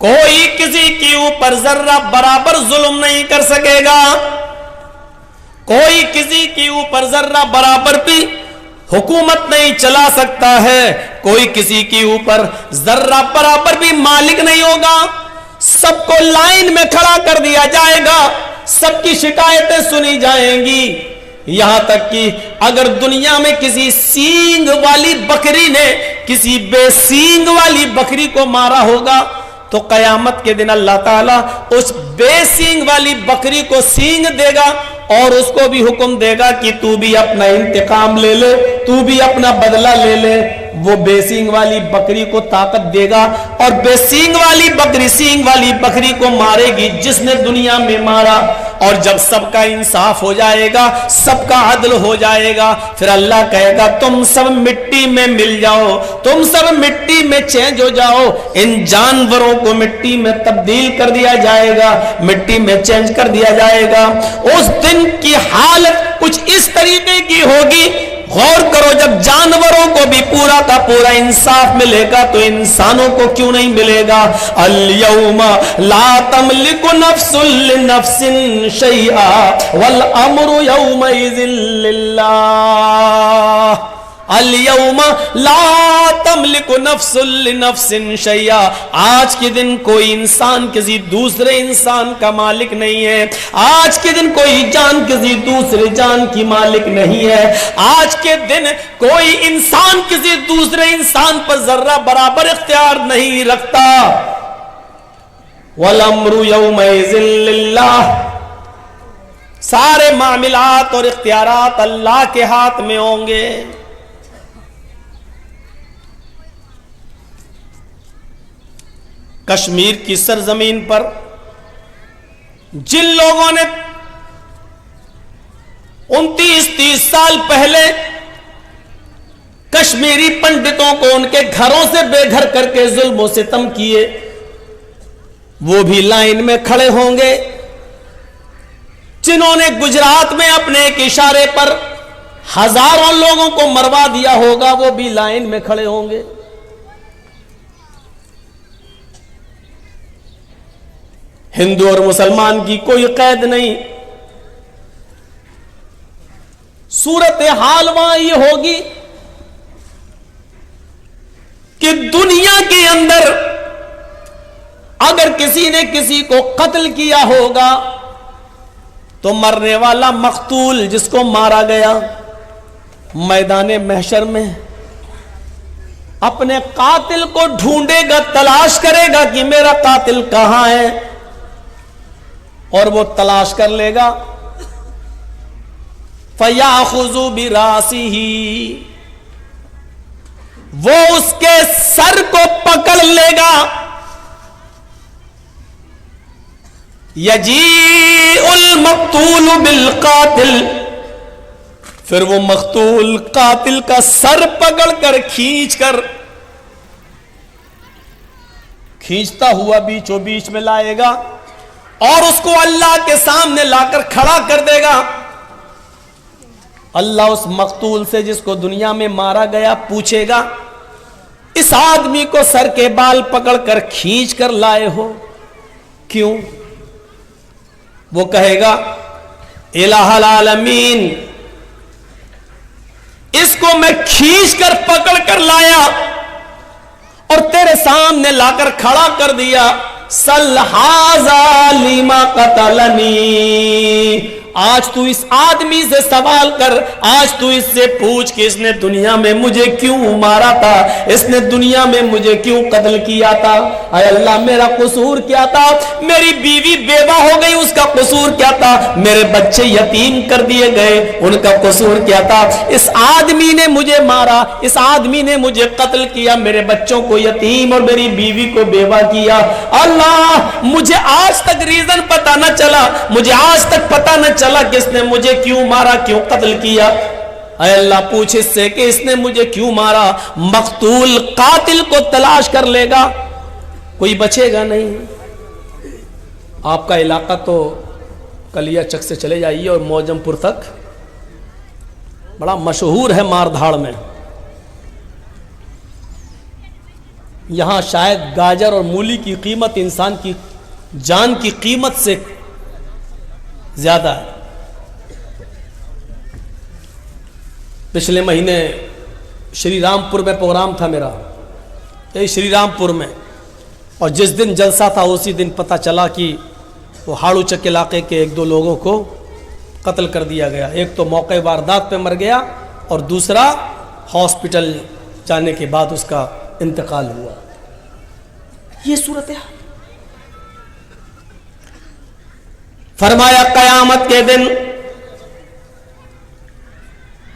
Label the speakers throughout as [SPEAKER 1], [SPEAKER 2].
[SPEAKER 1] کوئی کسی کے اوپر ذرہ برابر ظلم نہیں کر سکے گا، کوئی کسی کے اوپر ذرہ برابر بھی حکومت نہیں چلا سکتا ہے، کوئی کسی کے اوپر ذرہ برابر بھی مالک نہیں ہوگا۔ سب کو لائن میں کھڑا کر دیا جائے گا، سب کی شکایتیں سنی جائیں گی، یہاں تک کہ اگر دنیا میں کسی سینگ والی بکری نے کسی بے سینگ والی بکری کو مارا ہوگا تو قیامت کے دن اللہ تعالیٰ اس بے سینگ والی بکری کو سینگ دے گا اور اس کو بھی حکم دے گا کہ تو بھی اپنا انتقام لے لے، تو بھی اپنا بدلہ لے لے۔ وہ بے سینگ والی بکری کو طاقت دے گا اور بے سینگ والی بکری سینگ والی بکری کو مارے گی جس نے دنیا میں مارا، اور جب سب کا انصاف ہو جائے گا، سب کا عدل ہو جائے گا، پھر اللہ کہے گا تم سب مٹی میں مل جاؤ، تم سب مٹی میں چینج ہو جاؤ۔ ان جانوروں کو مٹی میں تبدیل کر دیا جائے گا، مٹی میں چینج کر دیا جائے گا۔ اس دن کی حالت کچھ اس طریقے کی ہوگی، غور کرو، جب جانوروں کو بھی پورا کا پورا انصاف ملے گا تو انسانوں کو کیوں نہیں ملے گا؟ اليوم لا تملک نفس لنفس شیئا والامر یومئذ للہ۔ اليوم لا تملک نفس لنفس شیئا، آج کے دن کوئی انسان کسی دوسرے انسان کا مالک نہیں ہے، آج کے دن کوئی جان کسی دوسرے جان کی مالک نہیں ہے، آج کے دن کوئی انسان کسی دوسرے انسان پر ذرہ برابر اختیار نہیں رکھتا۔ والامر یومئذ للہ، سارے معاملات اور اختیارات اللہ کے ہاتھ میں ہوں گے۔ کشمیر کی سرزمین پر جن لوگوں نے 29-30 سال پہلے کشمیری پنڈتوں کو ان کے گھروں سے بے گھر کر کے ظلم و ستم کیے، وہ بھی لائن میں کھڑے ہوں گے۔ جنہوں نے گجرات میں اپنے ایک اشارے پر ہزاروں لوگوں کو مروا دیا ہوگا وہ بھی لائن میں کھڑے ہوں گے۔ ہندو اور مسلمان کی کوئی قید نہیں۔ صورتحال وہاں یہ ہوگی کہ دنیا کے اندر اگر کسی نے کسی کو قتل کیا ہوگا تو مرنے والا مقتول جس کو مارا گیا میدان محشر میں اپنے قاتل کو ڈھونڈے گا، تلاش کرے گا کہ میرا قاتل کہاں ہے، اور وہ تلاش کر لے گا۔ فَيَأْخُذُ بِرَأْسِهِ، وہ اس کے سر کو پکڑ لے گا۔ يَجِيءُ الْمَقْتُولُ بِالْقَاتِلِ، پھر وہ مقتول قاتل کا سر پکڑ کر کھینچتا ہوا بیچوں بیچ میں لائے گا اور اس کو اللہ کے سامنے لا کر کھڑا کر دے گا۔ اللہ اس مقتول سے جس کو دنیا میں مارا گیا پوچھے گا اس آدمی کو سر کے بال پکڑ کر کھینچ کر لائے ہو کیوں؟ وہ کہے گا الہ العالمین، اس کو میں کھینچ کر پکڑ کر لایا اور تیرے سامنے لا کر کھڑا کر دیا۔ سل ھذا لما قتلنی، آج تو اس آدمی سے سوال کر، آج تو اس سے پوچھ کہ اس نے دنیا میں مجھے کیوں مارا تھا، اس نے دنیا میں مجھے کیوں قتل کیا تھا۔ اے اللہ میرا قصور کیا تھا؟ میری بیوی بیوہ ہو گئی، اس کا قصور کیا تھا؟ میرے بچے یتیم کر دیے گئے، ان کا قصور کیا تھا؟ اس آدمی نے مجھے مارا، اس آدمی نے مجھے قتل کیا، میرے بچوں کو یتیم اور میری بیوی کو بیوہ کیا۔ اللہ مجھے آج تک ریزن پتہ نہ چلا، مجھے آج تک پتہ نہ چلا کہ اس نے مجھے کیوں مارا، کیوں قتل کیا۔ اے اللہ پوچھ اس سے کہ اس نے مجھے کیوں مارا۔ مقتول قاتل کو تلاش کر لے گا، کوئی بچے گا نہیں۔ آپ کا علاقہ تو کلیا چک سے چلے جائیے اور موجم پور تک بڑا مشہور ہے مار دھاڑ میں۔ یہاں شاید گاجر اور مولی کی قیمت انسان کی جان کی قیمت سے زیادہ ہے. پچھلے مہینے شری رام پور میں پروگرام تھا میرا، یہی شری رام پور میں، اور جس دن جلسہ تھا اسی دن پتہ چلا کہ وہ ہاڑو چک علاقے کے 1-2 لوگوں کو قتل کر دیا گیا. ایک تو موقع واردات پہ مر گیا اور دوسرا ہاسپٹل جانے کے بعد اس کا انتقال ہوا. یہ صورت ہے. فرمایا قیامت کے دن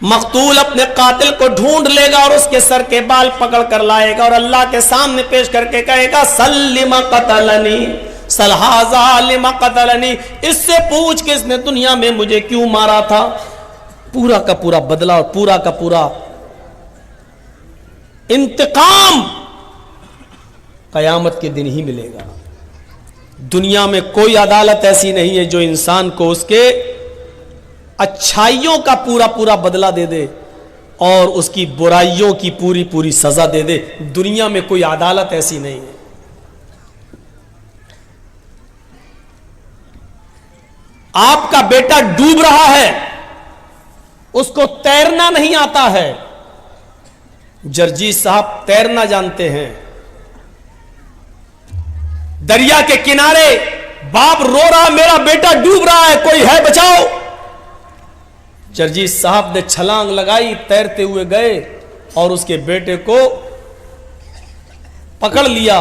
[SPEAKER 1] مقتول اپنے قاتل کو ڈھونڈ لے گا اور اس کے سر کے بال پکڑ کر لائے گا اور اللہ کے سامنے پیش کر کے کہے گا سلم قتلنی سل ھذا لم قتلنی، اس سے پوچھ کہ اس نے دنیا میں مجھے کیوں مارا تھا. پورا کا پورا بدلہ اور پورا کا پورا انتقام قیامت کے دن ہی ملے گا. دنیا میں کوئی عدالت ایسی نہیں ہے جو انسان کو اس کے اچھائیوں کا پورا پورا بدلہ دے دے اور اس کی برائیوں کی پوری پوری سزا دے دے. دنیا میں کوئی عدالت ایسی نہیں ہے. آپ کا بیٹا ڈوب رہا ہے، اس کو تیرنا نہیں آتا ہے. جرجیت صاحب تیرنا جانتے ہیں. دریا کے کنارے باپ رو رہا میرا بیٹا ڈوب رہا ہے، کوئی ہے بچاؤ. جرجیت صاحب نے چھلانگ لگائی، تیرتے ہوئے گئے اور اس کے بیٹے کو پکڑ لیا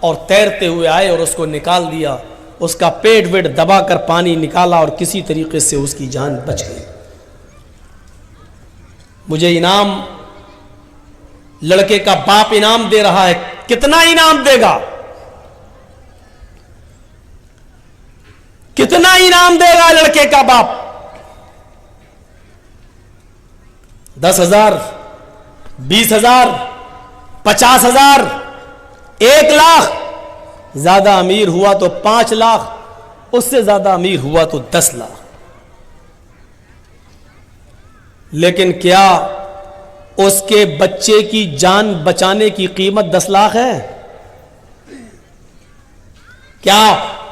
[SPEAKER 1] اور تیرتے ہوئے آئے اور اس کو نکال دیا. اس کا پیٹ ویٹ دبا کر پانی نکالا اور کسی طریقے سے اس کی جان بچ گئی. مجھے انعام لڑکے کا باپ انعام دے رہا ہے. کتنا انعام دے گا؟ کتنا انعام دے گا لڑکے کا باپ؟ 10,000 20,000 50,000 1 لاکھ. زیادہ امیر ہوا تو 5 لاکھ، اس سے زیادہ امیر ہوا تو 10 لاکھ. لیکن کیا اس کے بچے کی جان بچانے کی قیمت 10 لاکھ ہے؟ کیا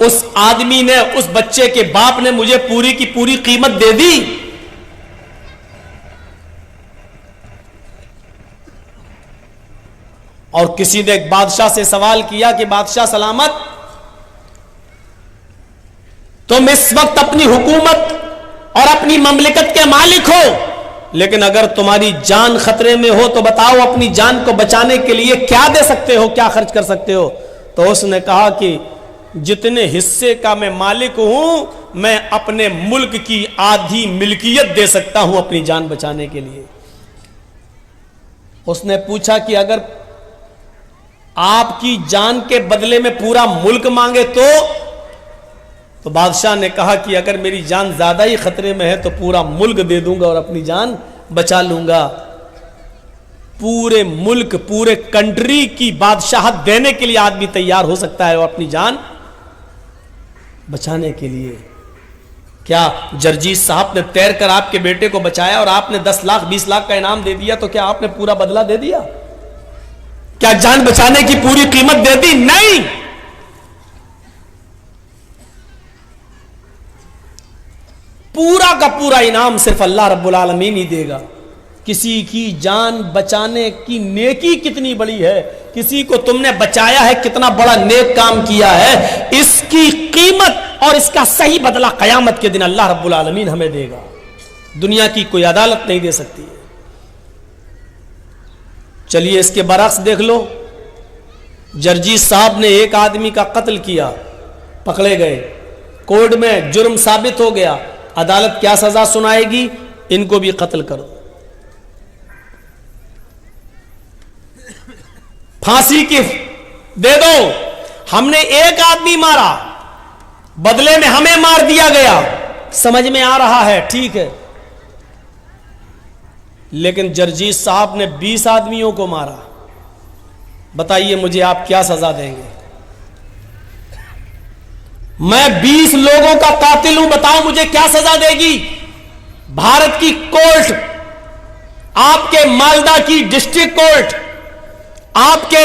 [SPEAKER 1] اس آدمی نے، اس بچے کے باپ نے مجھے پوری کی پوری قیمت دے دی؟ اور کسی نے ایک بادشاہ سے سوال کیا کہ بادشاہ سلامت، تم اس وقت اپنی حکومت اور اپنی مملکت کے مالک ہو، لیکن اگر تمہاری جان خطرے میں ہو تو بتاؤ اپنی جان کو بچانے کے لیے کیا دے سکتے ہو، کیا خرچ کر سکتے ہو؟ تو اس نے کہا کہ جتنے حصے کا میں مالک ہوں میں اپنے ملک کی آدھی ملکیت دے سکتا ہوں اپنی جان بچانے کے لیے. اس نے پوچھا کہ اگر آپ کی جان کے بدلے میں پورا ملک مانگے تو بادشاہ نے کہا کہ اگر میری جان زیادہ ہی خطرے میں ہے تو پورا ملک دے دوں گا اور اپنی جان بچا لوں گا. پورے ملک، پورے کنٹری کی بادشاہت دینے کے لیے آدمی تیار ہو سکتا ہے اور اپنی جان بچانے کے لیے. کیا جرجیت صاحب نے تیر کر آپ کے بیٹے کو بچایا اور آپ نے 10 لاکھ 20 لاکھ کا انعام دے دیا تو کیا آپ نے پورا بدلہ دے دیا؟ کیا جان بچانے کی پوری قیمت دے دی؟ نہیں. پورا کا پورا انعام صرف اللہ رب العالمین ہی دے گا. کسی کی جان بچانے کی نیکی کتنی بڑی ہے، کسی کو تم نے بچایا ہے کتنا بڑا نیک کام کیا ہے، اس کی قیمت اور اس کا صحیح بدلہ قیامت کے دن اللہ رب العالمین ہمیں دے گا. دنیا کی کوئی عدالت نہیں دے سکتی. چلیے اس کے برعکس دیکھ لو. جرجیت صاحب نے ایک آدمی کا قتل کیا، پکڑے گئے، کورٹ میں جرم ثابت ہو گیا. عدالت کیا سزا سنائے گی؟ ان کو بھی قتل کرو، پھانسی کی دے دو. ہم نے ایک آدمی مارا، بدلے میں ہمیں مار دیا گیا. سمجھ میں آ رہا ہے؟ ٹھیک ہے. لیکن جرجیت صاحب نے 20 آدمیوں کو مارا. بتائیے مجھے آپ کیا سزا دیں گے؟ میں 20 لوگوں کا قاتل ہوں، بتاؤ مجھے کیا سزا دے گی؟ بھارت کی کورٹ، آپ کے مالدہ کی ڈسٹرکٹ کورٹ، آپ کے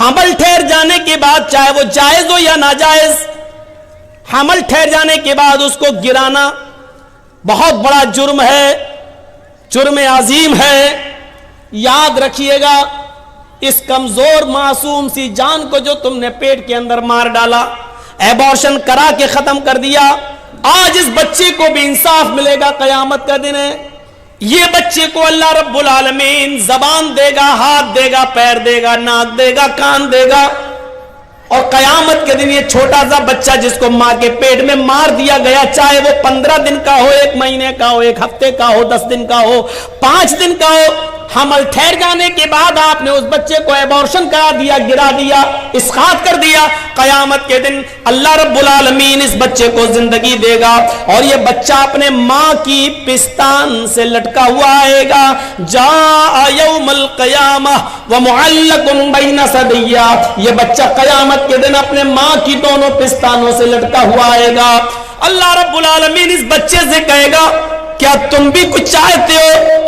[SPEAKER 1] حمل ٹھہر جانے کے بعد چاہے وہ جائز ہو یا ناجائز، حمل ٹھہر جانے کے بعد اس کو گرانا بہت بڑا جرم ہے، جرم عظیم ہے۔ یاد رکھیے گا، اس کمزور معصوم سی جان کو جو تم نے پیٹ کے اندر مار ڈالا، ایبارشن کرا کے ختم کر دیا، آج اس بچے کو بھی انصاف ملے گا، قیامت کا دن ہے۔ یہ بچے کو اللہ رب العالمین زبان دے گا، ہاتھ دے گا، پیر دے گا، ناک دے گا، کان دے گا، اور قیامت کے دن یہ چھوٹا سا بچہ جس کو ماں کے پیٹ میں مار دیا گیا، چاہے وہ 15 دن کا ہو، 1 مہینے کا ہو، 1 ہفتے کا ہو، 10 دن کا ہو، 5 دن کا ہو، حمل ٹھہر جانے کے بعد آپ نے اس بچے کو ایبارشن کرا دیا، گرا دیا، اسقاط کر دیا، قیامت کے دن اللہ رب العالمین اس بچے کو زندگی دے گا، اور یہ بچہ اپنے ماں کی پستان سے لٹکا ہوا آئے گا۔ جاء یوم القیامہ ومعلق بین ثدیہ، یہ بچہ قیامت کے دن اپنے ماں کی دونوں پستانوں سے لٹکا ہوا آئے گا۔ اللہ رب العالمین اس بچے سے کہے گا، کیا تم بھی کچھ چاہتے ہو؟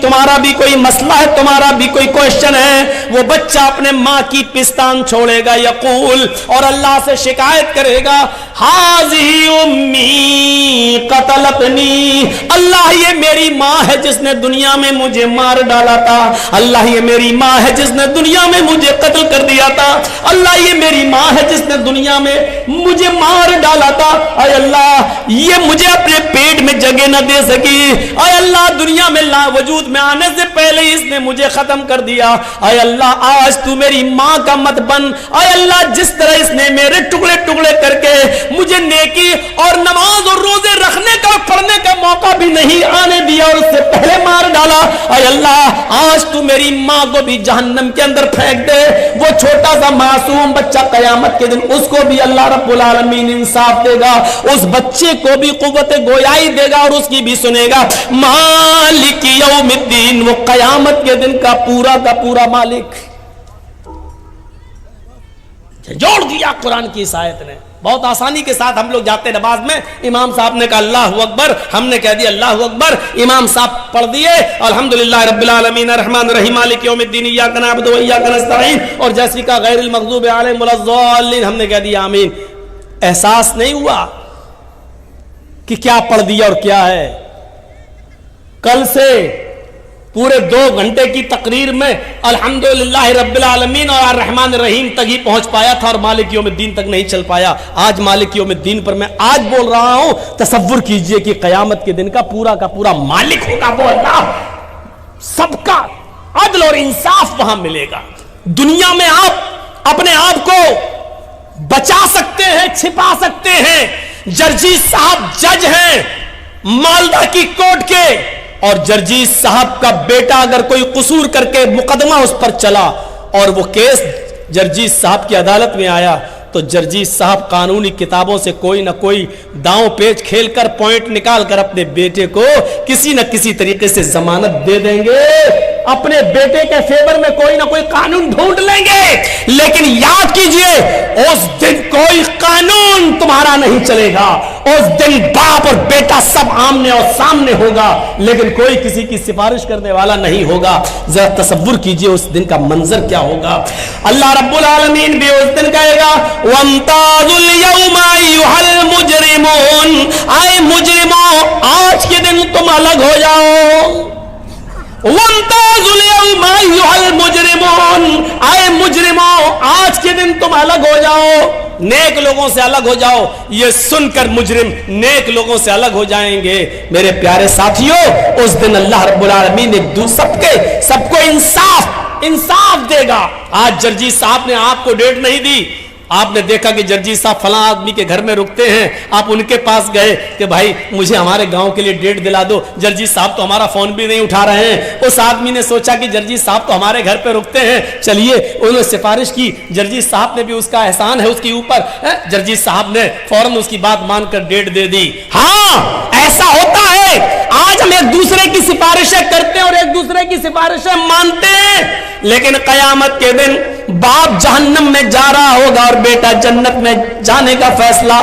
[SPEAKER 1] تمہارا بھی کوئی مسئلہ ہے، تمہارا بھی کوئی کوشچن ہے؟ وہ بچہ اپنے ماں کی پستان چھوڑے گا، یقول، اور اللہ سے شکایت کرے گا، ہاذی امی قتلتنی، اللہ یہ میری ماں ہے جس نے دنیا میں مجھے مار ڈالا تھا، اللہ یہ میری ماں ہے جس نے دنیا میں مجھے قتل کر دیا تھا، اللہ یہ میری ماں ہے جس نے دنیا میں مجھے مار ڈالا تھا، اے اللہ یہ مجھے اپنے پیٹ میں جگہ نہ دے سکی، اے اللہ دنیا میں وجود میں آنے سے پہلے اس نے مجھے ختم کر دیا، اے اللہ آج تو میری ماں کا مت بن، اے اللہ جس طرح اس نے میرے ٹکڑے ٹکڑے کر کے مجھے نیکی اور نماز اور روزے رکھنے کا پڑھنے کا موقع بھی نہیں آنے دیا اور اس سے پہلے مار ڈالا، اے اللہ آج تو میری ماں کو بھی جہنم کے اندر پھینک دے۔ وہ چھوٹا سا معصوم بچہ قیامت کے دن اس کو بھی اللہ رب العالمین انصاف دے گا، اس بچے کو بھی قوت گویائی دے گا اور اس کی بھی سنے گا۔ مالک یوم الدین، وہ قیامت کے دن کا پورا مالک۔ جوڑ دیا قرآن کی اس آیت نے، بہت آسانی کے ساتھ ہم لوگ جاتے نماز میں، امام صاحب نے کہا اللہ اکبر، ہم نے کہہ دیا اللہ اکبر، امام صاحب پڑھ دیے الحمدللہ رب العالمین الرحمن الرحیم مالک یوم الدین ایاک نعبد و ایاک نستعین، اور جیسے کا غیر المغضوب علیہم ولا الضالین، ہم نے کہہ دیا آمین۔ احساس نہیں ہوا کہ کیا پڑھ دیا اور کیا ہے؟ کل سے پورے 2 گھنٹے کی تقریر میں الحمدللہ رب العالمین اور الرحمن الرحیم تک ہی پہنچ پایا تھا اور مالک یوم الدین تک نہیں چل پایا۔ آج مالک یوم الدین پر میں آج بول رہا ہوں، تصور کیجئے کہ قیامت کے دن کا پورا مالک ہوگا وہ اللہ، سب کا عدل اور انصاف وہاں ملے گا۔ دنیا میں آپ اپنے آپ کو بچا سکتے ہیں، چھپا سکتے ہیں، جرجی صاحب جج ہیں مالدہ کی کورٹ کے، اور جرجیت صاحب کا بیٹا اگر کوئی قصور کر کے مقدمہ اس پر چلا اور وہ کیس جرجیت صاحب کی عدالت میں آیا، تو جرجیت صاحب قانونی کتابوں سے کوئی نہ کوئی داؤں پیچ کھیل کر پوائنٹ نکال کر اپنے بیٹے کو کسی نہ کسی طریقے سے ضمانت دے دیں گے، اپنے بیٹے کے فیور میں کوئی نہ کوئی قانون ڈھونڈ لیں گے۔ لیکن یاد کیجئے اس دن کوئی قانون تمہارا نہیں چلے گا، اس دن باپ اور بیٹا سب آمنے اور سامنے ہوگا، لیکن کوئی کسی کی سفارش کرنے والا نہیں ہوگا۔ ذرا تصور کیجئے اس دن کا منظر کیا ہوگا۔ اللہ رب العالمین بھی اس دن کہے گا وَامْتَازُوا الْيَوْمَ أَيُّهَا الْمُجْرِمُونَ، اے مجرموں آج کے دن تم الگ ہو جاؤ۔ وَامْتَازُوا الْيَوْمَ أَيُّهَا الْمُجْرِمُونَ، اے مجرموں آج کے دن تم الگ ہو جاؤ، نیک لوگوں سے الگ ہو جاؤ۔ یہ سن کر مجرم نیک لوگوں سے الگ ہو جائیں گے۔ میرے پیارے ساتھیوں، اس دن اللہ رب العالمین سب کو انصاف دے گا۔ آج جرجیت صاحب نے آپ کو ڈیٹ نہیں دی، آپ نے دیکھا کہ جرجیت صاحب فلاں آدمی کے گھر میں رکتے ہیں، آپ ان کے پاس گئے کہ بھائی مجھے ہمارے گاؤں کے لیے ڈیٹ دلا دو، جرجیت صاحب تو ہمارا فون بھی نہیں اٹھا رہے ہیں۔ اس آدمی نے سوچا کہ جرجیت صاحب تو ہمارے گھر پہ رکتے ہیں، چلیے انہوں نے سفارش کی، جرجیت صاحب نے بھی اس کا احسان ہے اس کے اوپر، جرجیت صاحب نے فوراً اس کی بات مان کر ڈیٹ دے دی۔ ہاں ایسا ہوتا ہے، آج ہم ایک دوسرے کی سفارشیں کرتے ہیں اور ایک دوسرے کی سفارشیں مانتے ہیں، لیکن قیامت کے دن باپ جہنم میں جا رہا ہوگا اور بیٹا جنت میں جانے کا فیصلہ،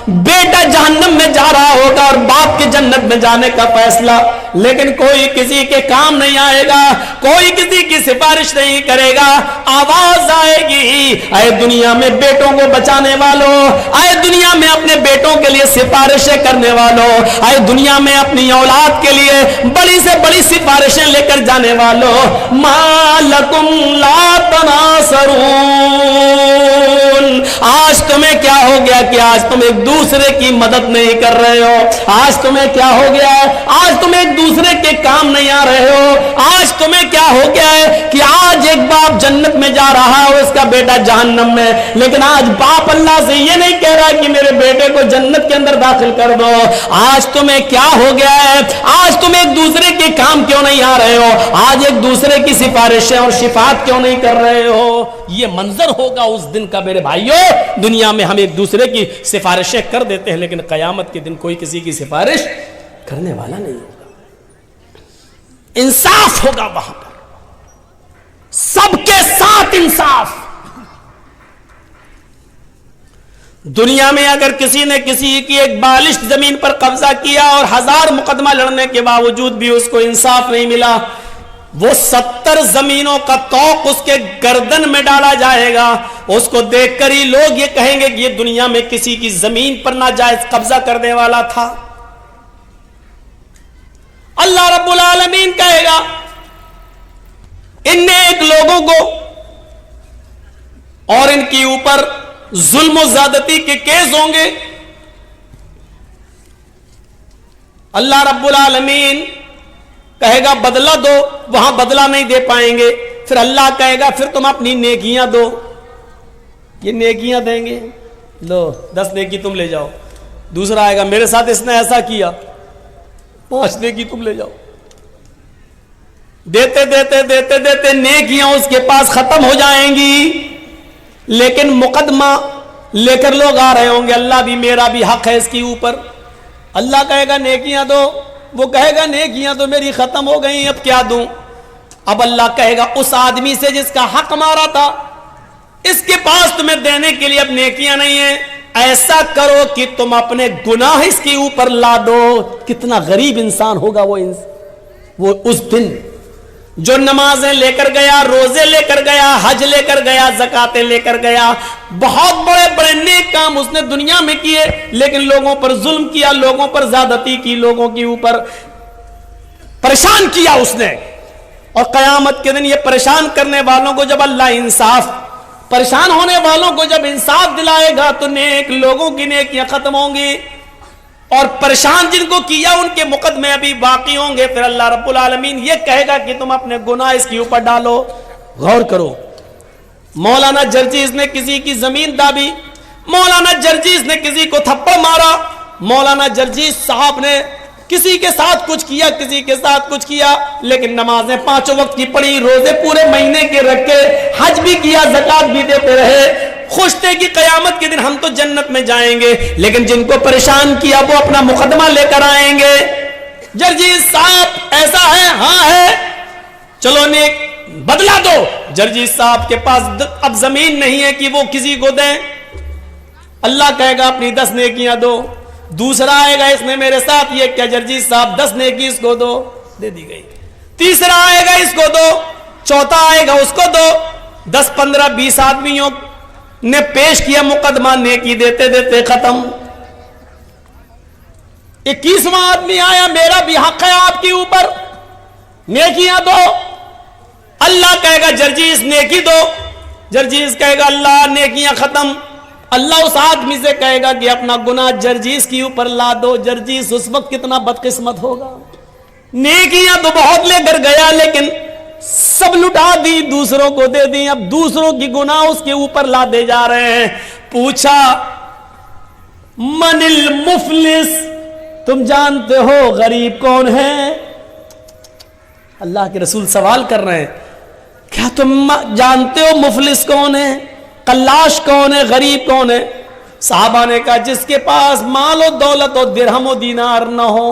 [SPEAKER 1] بیٹا جہنم میں جا رہا ہوگا اور باپ کے جنت میں جانے کا فیصلہ، لیکن کوئی کسی کے کام نہیں آئے گا، کوئی کسی کی سفارش نہیں کرے گا۔ آواز آئے گی، اے دنیا میں بیٹوں کو بچانے والوں، اے دنیا میں اپنے بیٹوں کے لیے سفارشیں کرنے والوں، اے دنیا میں اپنی اولاد کے لیے بڑی سے بڑی سفارشیں لے کر جانے والوں، ما لکم لا تناصرون، آج تمہیں کیا ہو گیا کہ آج تم ایک دوسرے کی مدد نہیں کر رہے ہو؟ آج تمہیں کیا ہو گیا ہے؟ آج تم ایک دوسرے کے کام نہیں آ رہے ہو؟ آج تمہیں کیا ہو گیا ہے کہ آج ایک باپ جنت میں جا رہا ہے، اس کا بیٹا جہنم میں، لیکن آج باپ اللہ سے یہ نہیں کہہ رہا کہ میرے بیٹے کو جنت کے اندر داخل کر دو۔ آج تمہیں کیا ہو گیا ہے؟ آج تم ایک دوسرے کے کام کیوں نہیں آ رہے ہو؟ آج ایک دوسرے کی سفارشیں اور شفاعت کیوں نہیں کر رہے ہو؟ یہ منظر ہوگا اس دن کا میرے بھائیوں۔ دنیا میں ہم ایک دوسرے کی سفارشیں کر دیتے ہیں، لیکن قیامت کے دن کوئی کسی کی سفارش کرنے والا نہیں ہوگا۔ انصاف ہوگا وہاں پر، سب کے ساتھ انصاف۔ دنیا میں اگر کسی نے کسی کی ایک بالشت زمین پر قبضہ کیا اور 1000 مقدمہ لڑنے کے باوجود بھی اس کو انصاف نہیں ملا، وہ 70 زمینوں کا توق اس کے گردن میں ڈالا جائے گا۔ اس کو دیکھ کر ہی لوگ یہ کہیں گے کہ یہ دنیا میں کسی کی زمین پر ناجائز قبضہ کرنے والا تھا۔ اللہ رب العالمین کہے گا ان نیک لوگوں کو، اور ان کی اوپر ظلم و زیادتی کے کیس ہوں گے، اللہ رب العالمین کہے گا بدلہ دو، وہاں بدلہ نہیں دے پائیں گے، پھر اللہ کہے گا پھر تم اپنی نیکیاں دو، یہ نیکیاں دیں گے، لو 10 نیکی تم لے جاؤ۔ دوسرا آئے گا میرے ساتھ اس نے ایسا کیا، 5 نیکی تم لے جاؤ۔ دیتے دیتے دیتے دیتے نیکیاں اس کے پاس ختم ہو جائیں گی، لیکن مقدمہ لے کر لوگ آ رہے ہوں گے، اللہ بھی میرا بھی حق ہے اس کے اوپر۔ اللہ کہے گا نیکیاں دو، وہ کہے گا نیکیاں تو میری ختم ہو گئی، اب کیا دوں؟ اب اللہ کہے گا اس آدمی سے جس کا حق مارا تھا، اس کے پاس تمہیں دینے کے لیے اب نیکیاں نہیں ہیں، ایسا کرو کہ تم اپنے گناہ اس کے اوپر لا دو۔ کتنا غریب انسان ہوگا وہ اس دن جو نمازیں لے کر گیا، روزے لے کر گیا، حج لے کر گیا، زکاتیں لے کر گیا، بہت بڑے بڑے نیک کام اس نے دنیا میں کیے، لیکن لوگوں پر ظلم کیا، لوگوں پر زیادتی کی، لوگوں کے اوپر پریشان کیا اس نے۔ اور قیامت کے دن یہ پریشان کرنے والوں کو جب اللہ انصاف، پریشان ہونے والوں کو جب انصاف دلائے گا تو نیک لوگوں کی نیکیاں ختم ہوں گی، اور پریشان جن کو کیا ان کے مقدمے ابھی باقی ہوں گے۔ پھر اللہ رب العالمین یہ کہے گا کہ تم اپنے گناہ اس کے اوپر ڈالو۔ غور کرو، مولانا جرجیز نے کسی کی زمین دابی، مولانا جرجیز نے کسی کو تھپڑ مارا، مولانا جرجیز صاحب نے کسی کے ساتھ کچھ کیا، کسی کے ساتھ کچھ کیا، لیکن نمازیں 5 وقت کی پڑھی، روزے پورے مہینے کے رکھے، حج بھی کیا، زکات بھی دیتے رہے، خوش تھے کہ قیامت کے دن ہم تو جنت میں جائیں گے، لیکن جن کو پریشان کیا وہ اپنا مقدمہ لے کر آئیں گے۔ جرجیز صاحب ایسا ہے، ہاں ہے، چلو نیک بدلہ دو۔ جرجیز صاحب کے پاس اب زمین نہیں ہے کہ وہ کسی کو دیں، اللہ کہے گا اپنی 10 نیکیاں دو۔ دوسرا آئے گا اس نے میرے ساتھ یہ کیا، جرجیز صاحب 10 نیکی اس کو دو، دے دی گئی۔ تیسرا آئے گا اس کو دو، چوتھا آئے گا اس کو دو، 10 15 20 آدمیوں نے پیش کیا مقدمہ، نیکی دیتے دیتے ختم۔ 21واں آدمی آیا، میرا بھی حق ہے آپ کے اوپر، نیکیاں دو۔ اللہ کہے گا جرجیز نیکی دو، جرجیز کہے گا اللہ نیکیاں ختم۔ اللہ اس آدمی سے کہے گا کہ اپنا گناہ جرجیز کے اوپر لا دو۔ جرجیز اس وقت کتنا بدقسمت ہوگا، نیکیاں تو بہت لے کر گیا لیکن سب لٹا دی، دوسروں کو دے دی، اب دوسروں کی گناہ اس کے اوپر لا دے جا رہے ہیں۔ پوچھا من المفلس، تم جانتے ہو غریب کون ہے؟ اللہ کے رسول سوال کر رہے ہیں، کیا تم جانتے ہو مفلس کون ہے، قلاش کون ہے، غریب کون ہے؟ صحابہ نے کہا جس کے پاس مال و دولت و درہم و دینار نہ ہو،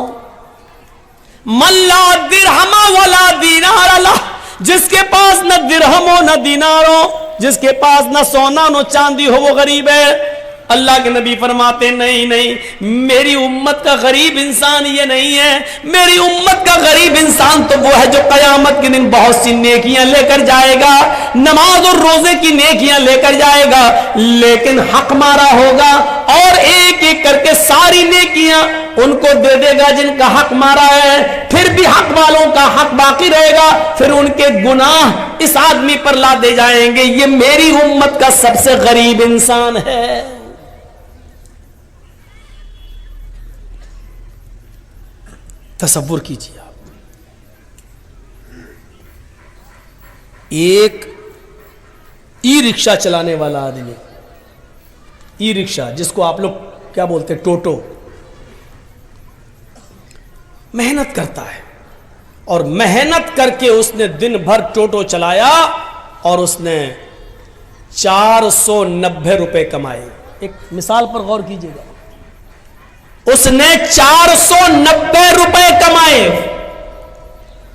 [SPEAKER 1] من لا درہم ولا دینار لہ، جس کے پاس نہ درہم ہو نہ دینار ہو، جس کے پاس نہ سونا نہ چاندی ہو، وہ غریب ہے۔ اللہ کے نبی فرماتے نہیں نہیں، میری امت کا غریب انسان یہ نہیں ہے، میری امت کا غریب انسان تو وہ ہے جو قیامت کے دن بہت سی نیکیاں لے کر جائے گا، نماز اور روزے کی نیکیاں لے کر جائے گا، لیکن حق مارا ہوگا اور ایک ایک کر کے ساری نیکیاں ان کو دے دے گا جن کا حق مارا ہے، پھر بھی حق والوں کا حق باقی رہے گا، پھر ان کے گناہ اس آدمی پر لا دے جائیں گے، یہ میری امت کا سب سے غریب انسان ہے۔ تصور کیجیے آپ، ایک ای رکشہ چلانے والا آدمی، ای رکشہ جس کو آپ لوگ کیا بولتے ٹوٹو، محنت کرتا ہے اور محنت کر کے اس نے دن بھر ٹوٹو چلایا اور اس نے 490 روپے کمائے۔ ایک مثال پر غور کیجیے گا، اس نے 490 روپے کمائے۔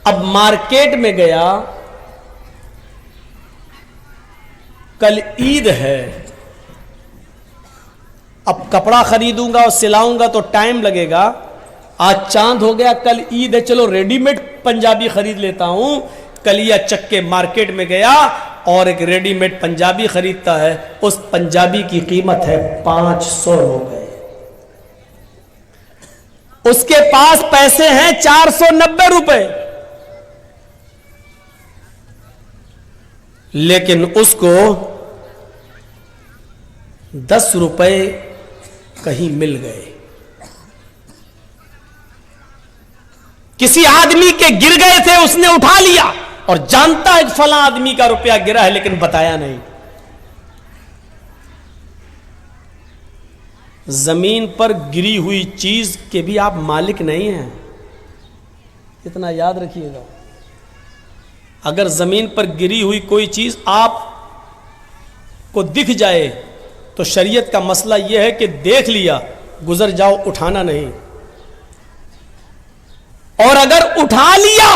[SPEAKER 1] اب مارکیٹ میں گیا، کل عید ہے، اب کپڑا خریدوں گا اور سلاؤں گا تو ٹائم لگے گا، آج چاند ہو گیا، کل عید ہے، چلو ریڈی میڈ پنجابی خرید لیتا ہوں۔ کلیا چک کے مارکیٹ میں گیا اور ایک ریڈی میڈ پنجابی خریدتا ہے، اس پنجابی کی قیمت ہے 500 روپے، اس کے پاس پیسے ہیں 490 روپے، لیکن اس کو 10 روپے کہیں مل گئے، کسی آدمی کے گر گئے تھے، اس نے اٹھا لیا اور جانتا ہے فلاں آدمی کا روپیہ گرا ہے لیکن بتایا نہیں۔ زمین پر گری ہوئی چیز کے بھی آپ مالک نہیں ہیں، اتنا یاد رکھیے گا۔ اگر زمین پر گری ہوئی کوئی چیز آپ کو دکھ جائے تو شریعت کا مسئلہ یہ ہے کہ دیکھ لیا، گزر جاؤ، اٹھانا نہیں، اور اگر اٹھا لیا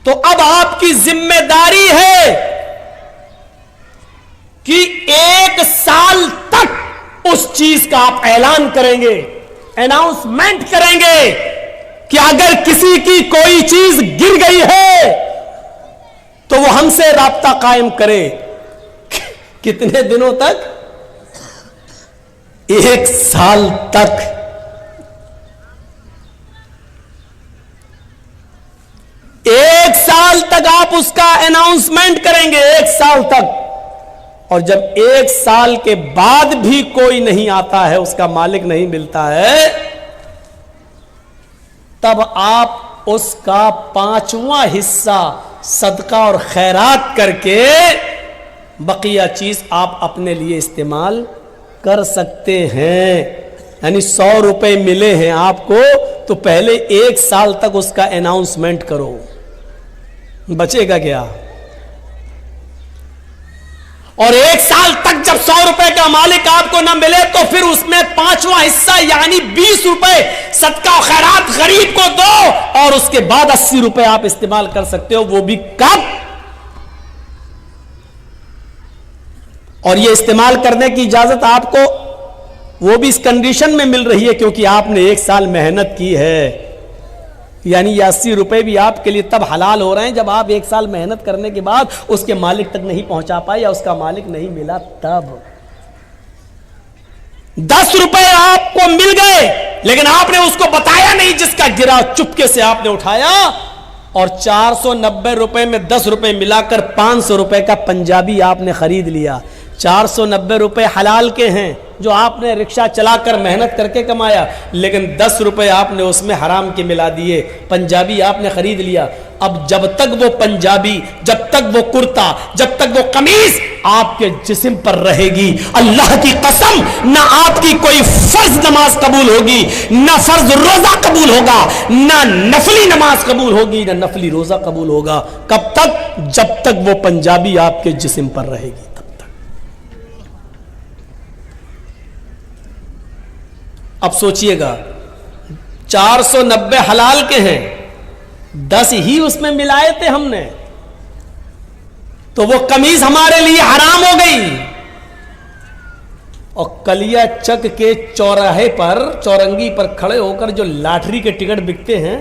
[SPEAKER 1] تو اب آپ کی ذمہ داری ہے کہ 1 سال تک اس چیز کا آپ اعلان کریں گے، اناؤنسمنٹ کریں گے کہ اگر کسی کی کوئی چیز گر گئی ہے تو وہ ہم سے رابطہ قائم کرے۔ کتنے دنوں تک؟ 1 سال تک۔ 1 سال تک آپ اس کا اناؤنسمنٹ کریں گے، 1 سال تک، اور جب 1 سال کے بعد بھی کوئی نہیں آتا ہے، اس کا مالک نہیں ملتا ہے، تب آپ اس کا 5واں حصہ صدقہ اور خیرات کر کے بقیہ چیز آپ اپنے لیے استعمال کر سکتے ہیں۔ یعنی 100 روپے ملے ہیں آپ کو تو پہلے 1 سال تک اس کا اناؤنسمنٹ کرو، بچے گا کیا؟ اور 1 سال تک جب 100 روپے کا مالک آپ کو نہ ملے تو پھر اس میں 5واں حصہ یعنی 20 روپے صدقہ و خیرات غریب کو دو، اور اس کے بعد 80 روپے آپ استعمال کر سکتے ہو، وہ بھی کب؟ اور یہ استعمال کرنے کی اجازت آپ کو وہ بھی اس کنڈیشن میں مل رہی ہے کیونکہ آپ نے 1 سال محنت کی ہے، یعنی یہ 80 روپے بھی آپ کے لیے تب حلال ہو رہے ہیں جب آپ 1 سال محنت کرنے کے بعد اس کے مالک تک نہیں پہنچا پائے یا اس کا مالک نہیں ملا تب۔ 10 روپے آپ کو مل گئے لیکن آپ نے اس کو بتایا نہیں، جس کا گرا چپکے سے آپ نے اٹھایا، اور 490 روپے میں 10 روپے ملا کر 500 روپے کا پنجابی آپ نے خرید لیا۔ 490 روپے حلال کے ہیں جو آپ نے رکشہ چلا کر محنت کر کے کمایا، لیکن 10 روپے آپ نے اس میں حرام کے ملا دیے، پنجابی آپ نے خرید لیا۔ اب جب تک وہ پنجابی، جب تک وہ کرتا، جب تک وہ قمیض آپ کے جسم پر رہے گی، اللہ کی قسم نہ آپ کی کوئی فرض نماز قبول ہوگی، نہ فرض روزہ قبول ہوگا، نہ نفلی نماز قبول ہوگی، نہ نفلی روزہ قبول ہوگا۔ کب تک؟ جب تک وہ پنجابی آپ کے جسم پر رہے گی۔ اب سوچئے گا 490 حلال کے ہیں، 10 ہی اس میں ملائے تھے ہم نے، تو وہ قمیض ہمارے لیے حرام ہو گئی۔ اور کلیا چک کے چوراہے پر چورنگی پر کھڑے ہو کر جو لاٹری کے ٹکٹ بکتے ہیں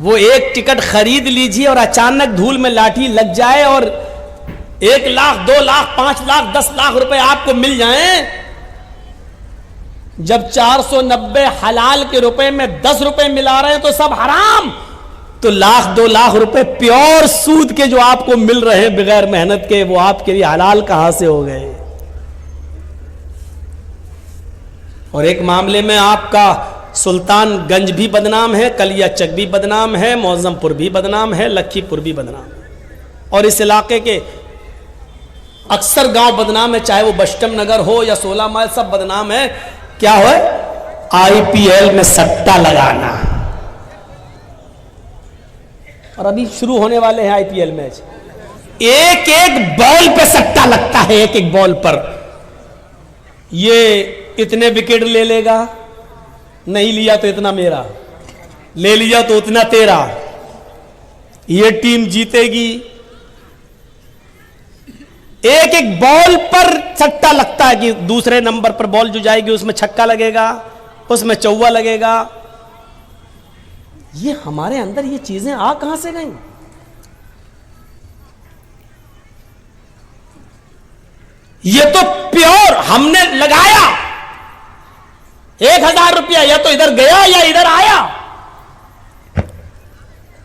[SPEAKER 1] وہ ایک ٹکٹ خرید لیجیے اور اچانک دھول میں لاٹھی لگ جائے اور 1 لاکھ 2 لاکھ 5 لاکھ 10 لاکھ روپے آپ کو مل جائیں. جب 490 حلال کے روپے میں 10 روپے ملا رہے ہیں تو سب حرام, تو 1,00,000 2 لاکھ روپے پیور سود کے جو آپ کو مل رہے ہیں بغیر محنت کے, وہ آپ کے لیے حلال کہاں سے ہو گئے. اور ایک معاملے میں آپ کا سلطان گنج بھی بدنام ہے, کلیا چک بھی بدنام ہے, معظم پور بھی بدنام ہے, لکھی پور بھی بدنام ہے, اور اس علاقے کے اکثر گاؤں بدنام ہے, چاہے وہ بشٹم نگر ہو یا 16 مائل, سب بدنام ہے. کیا ہے؟ آئی پی ایل میں سٹا لگانا. اور ابھی شروع ہونے والے ہیں آئی پی ایل میچ, ایک ایک بال پہ سٹا لگتا ہے, ایک ایک بال پر. یہ اتنے وکٹ لے لے گا, نہیں لیا تو اتنا میرا, لے لیا تو اتنا تیرا, یہ ٹیم جیتے گی. ایک ایک بال پر سٹا لگتا ہے کہ دوسرے نمبر پر بال جو جائے گی اس میں چھکا لگے گا, اس میں چوہ لگے گا. یہ ہمارے اندر یہ چیزیں آ کہاں سے گئیں؟ یہ تو پیور ہم نے لگایا, 1,000 روپیہ یا تو ادھر گیا یا ادھر آیا.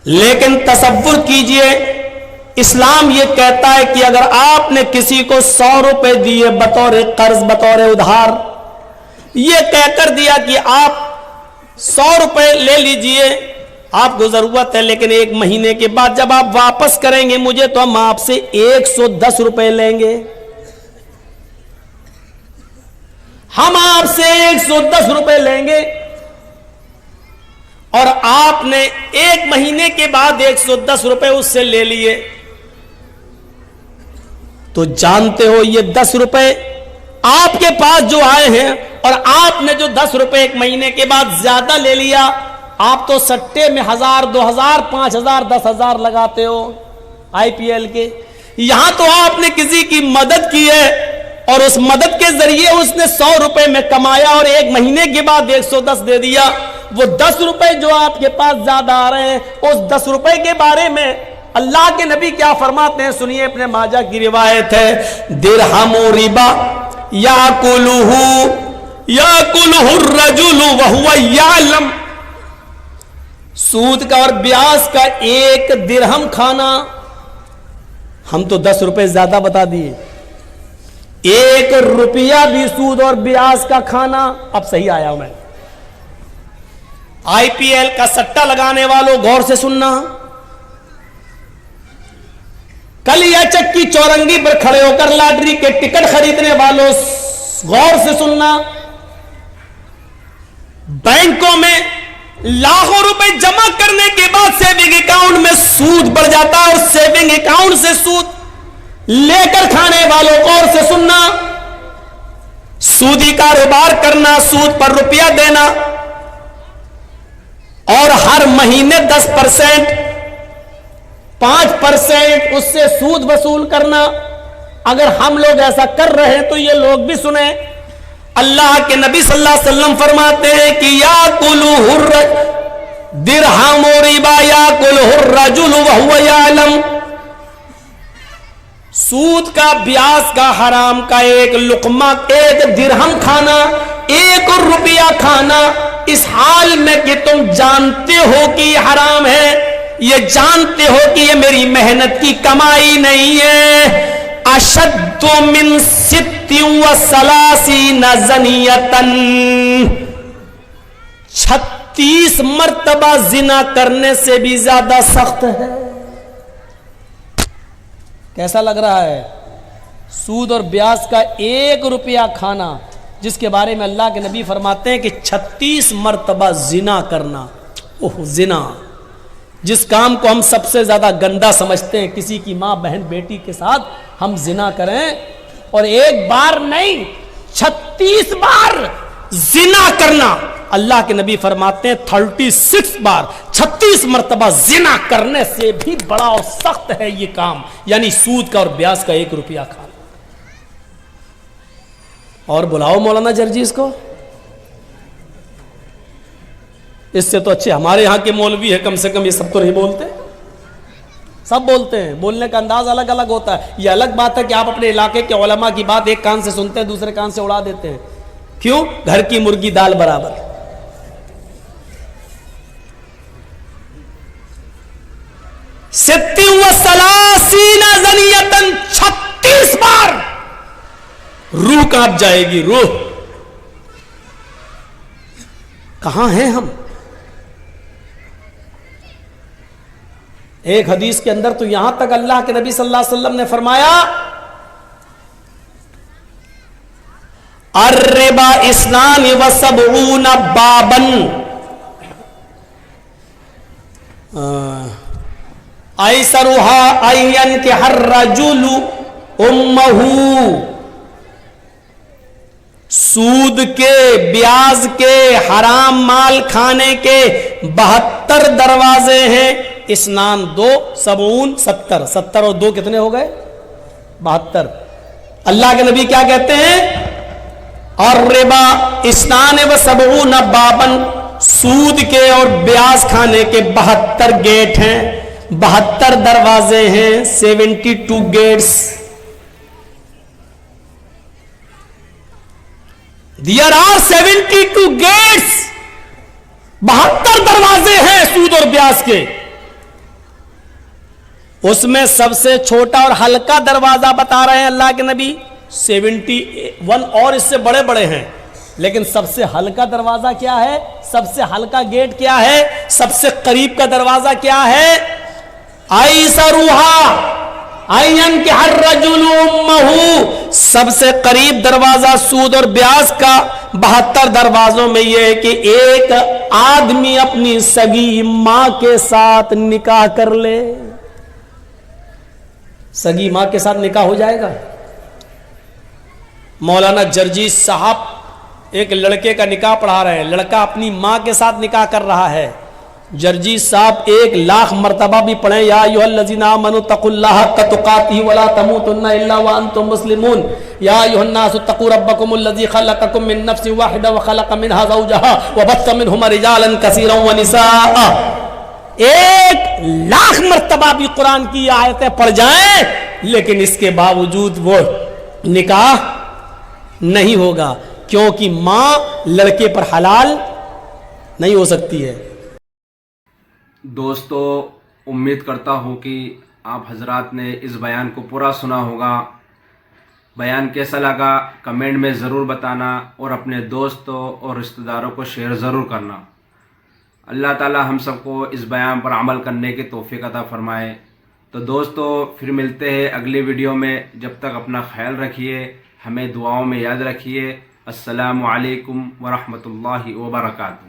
[SPEAKER 1] لیکن تصور کیجئے, اسلام یہ کہتا ہے کہ اگر آپ نے کسی کو 100 روپے دیے بطور قرض, بطور ادھار, یہ کہہ کر دیا کہ آپ 100 روپے لے لیجئے, آپ کو ضرورت ہے, لیکن 1 مہینے کے بعد جب آپ واپس کریں گے مجھے تو ہم آپ سے 110 روپے لیں گے. ہم آپ سے 110 روپے لیں گے, اور آپ نے 1 مہینے کے بعد 110 روپے اس سے لے لیے, تو جانتے ہو یہ 10 روپے آپ کے پاس جو آئے ہیں, اور آپ نے جو 10 روپے 1 مہینے کے بعد زیادہ لے لیا, آپ تو سٹے میں 1,000 2,000 5,000 10,000 لگاتے ہو آئی پی ایل کے. یہاں تو آپ نے کسی کی مدد کی ہے, اور اس مدد کے ذریعے اس نے 100 روپے میں کمایا اور 1 مہینے کے بعد 110 دے دیا. وہ 10 روپے جو آپ کے پاس زیادہ آ رہے ہیں, اس 10 روپے کے بارے میں اللہ کے نبی کیا فرماتے ہیں سنیے, اپنے ماجہ کی روایت ہے, درہم ربا یاکلہ الرجل وہو یعلم. سود کا اور بیاج کا 1 درہم کھانا, ہم تو 10 روپے زیادہ بتا دیے, 1 روپیہ بھی سود اور بیاج کا کھانا. اب صحیح آیا ہوں میں. آئی پی ایل کا سٹا لگانے والوں غور سے سننا, کلیا چک کی چورنگی پر کھڑے ہو کر لاٹری کے ٹکٹ خریدنے والوں غور سے سننا, بینکوں میں لاکھوں روپے جمع کرنے کے بعد سیونگ اکاؤنٹ میں سود بڑھ جاتا ہے, اور سیونگ اکاؤنٹ سے سود لے کر کھانے والوں غور سے سننا. سودی کاروبار کرنا, سود پر روپیہ دینا, اور ہر مہینے 10% 5% اس سے سود وصول کرنا. اگر ہم لوگ ایسا کر رہے ہیں تو یہ لوگ بھی سنیں. اللہ کے نبی صلی اللہ علیہ وسلم فرماتے ہیں کہ یاکلہ درہم ربا یاکلہ الرجل وہو یعلم. سود کا بیاج کا حرام کا 1 لقمہ 1 درہم کھانا, 1 روپیہ کھانا, اس حال میں کہ تم جانتے ہو کہ یہ حرام ہے, یہ جانتے ہو کہ یہ میری محنت کی کمائی نہیں ہے. اشد من 36 زنیۃً, 36 مرتبہ زنا کرنے سے بھی زیادہ سخت ہے. کیسا لگ رہا ہے؟ سود اور بیاج کا 1 روپیہ کھانا, جس کے بارے میں اللہ کے نبی فرماتے ہیں کہ 36 مرتبہ زنا کرنا. اوہ زنا, جس کام کو ہم سب سے زیادہ گندا سمجھتے ہیں, کسی کی ماں بہن بیٹی کے ساتھ ہم زنا کریں, اور 1 بار نہیں 36 بار زنا کرنا. اللہ کے نبی فرماتے ہیں 36 بار 36 مرتبہ زنا کرنے سے بھی بڑا اور سخت ہے یہ کام, یعنی سود کا اور بیاج کا 1 روپیہ کھانا. اور بلاؤ مولانا جرجیز کو. اس سے تو اچھے ہمارے یہاں کے مولوی ہے، کم سے کم یہ سب تو نہیں بولتے. سب بولتے ہیں، بولنے کا انداز الگ الگ ہوتا ہے. یہ الگ بات ہے کہ آپ اپنے علاقے کے علماء کی بات ایک کان سے سنتے ہیں، دوسرے کان سے اڑا دیتے ہیں. کیوں؟ گھر کی مرغی دال برابر. ستی و سلاسین زنیتن، 36 بار روح کانپ جائے گی. روح کہاں ہیں ہم؟ ایک حدیث کے اندر تو یہاں تک اللہ کے نبی صلی اللہ علیہ وسلم نے فرمایا الربا اسنان و سبعون بابن، ایسرها ان ينكح الرجل امه. سود کے، بیاج کے، حرام مال کھانے کے 72 دروازے ہیں. اسنان 2، 70، 70 اور 2 کتنے ہو گئے؟ 72. اللہ کے نبی کیا کہتے ہیں؟ اور ربا اسنان و 70 بابن، سود کے اور بیاج کھانے کے 72 گیٹ ہیں، 72 دروازے ہیں. 72 گیٹس. There are 72 gates. 72 دروازے ہیں سود اور بیاج کے. اس میں سب سے چھوٹا اور ہلکا دروازہ بتا رہے ہیں اللہ کے نبی 71، اور اس سے بڑے بڑے ہیں. لیکن سب سے ہلکا دروازہ کیا ہے؟ سب سے ہلکا گیٹ کیا ہے؟ سب سے قریب کا دروازہ کیا ہے؟ ایسروہا این کہ ہر رجل امہ، سب سے قریب دروازہ سود اور بیاج کا 72 دروازوں میں یہ ہے کہ ایک آدمی اپنی سگی ماں کے ساتھ نکاح کر لے. سگی ماں کے ساتھ نکاح ہو جائے گا. مولانا جرجیز صاحب ایک لڑکے کا نکاح پڑھا رہے ہیں، لڑکا اپنی ماں کے ساتھ نکاح کر رہا ہے. جرجیز صاحب 1,00,000 مرتبہ بھی پڑھیں یا ایھا الذین آمنوا اتقوا اللہ حق تقاتہ ولا تموتن الا وانتم مسلمون، یا ایھا الناس اتقوا ربکم الذی خلقکم من نفس واحدہ وخلق منها زوجہا وبث منہما رجالا کثیرا ونساء. 1,00,000 مرتبہ بھی قرآن کی آیتیں پڑھ جائیں لیکن اس کے باوجود وہ نکاح نہیں ہوگا، کیونکہ ماں لڑکے پر حلال نہیں ہو سکتی ہے.
[SPEAKER 2] دوستو، امید کرتا ہوں کہ آپ حضرات نے اس بیان کو پورا سنا ہوگا. بیان کیسا لگا کمنٹ میں ضرور بتانا، اور اپنے دوستوں اور رشتہ داروں کو شیئر ضرور کرنا. اللہ تعالی ہم سب کو اس بیان پر عمل کرنے کی توفیق عطا فرمائے. تو دوستو پھر ملتے ہیں اگلی ویڈیو میں. جب تک اپنا خیال رکھیے، ہمیں دعاؤں میں یاد رکھیے. السلام علیکم ورحمۃ اللہ وبرکاتہ.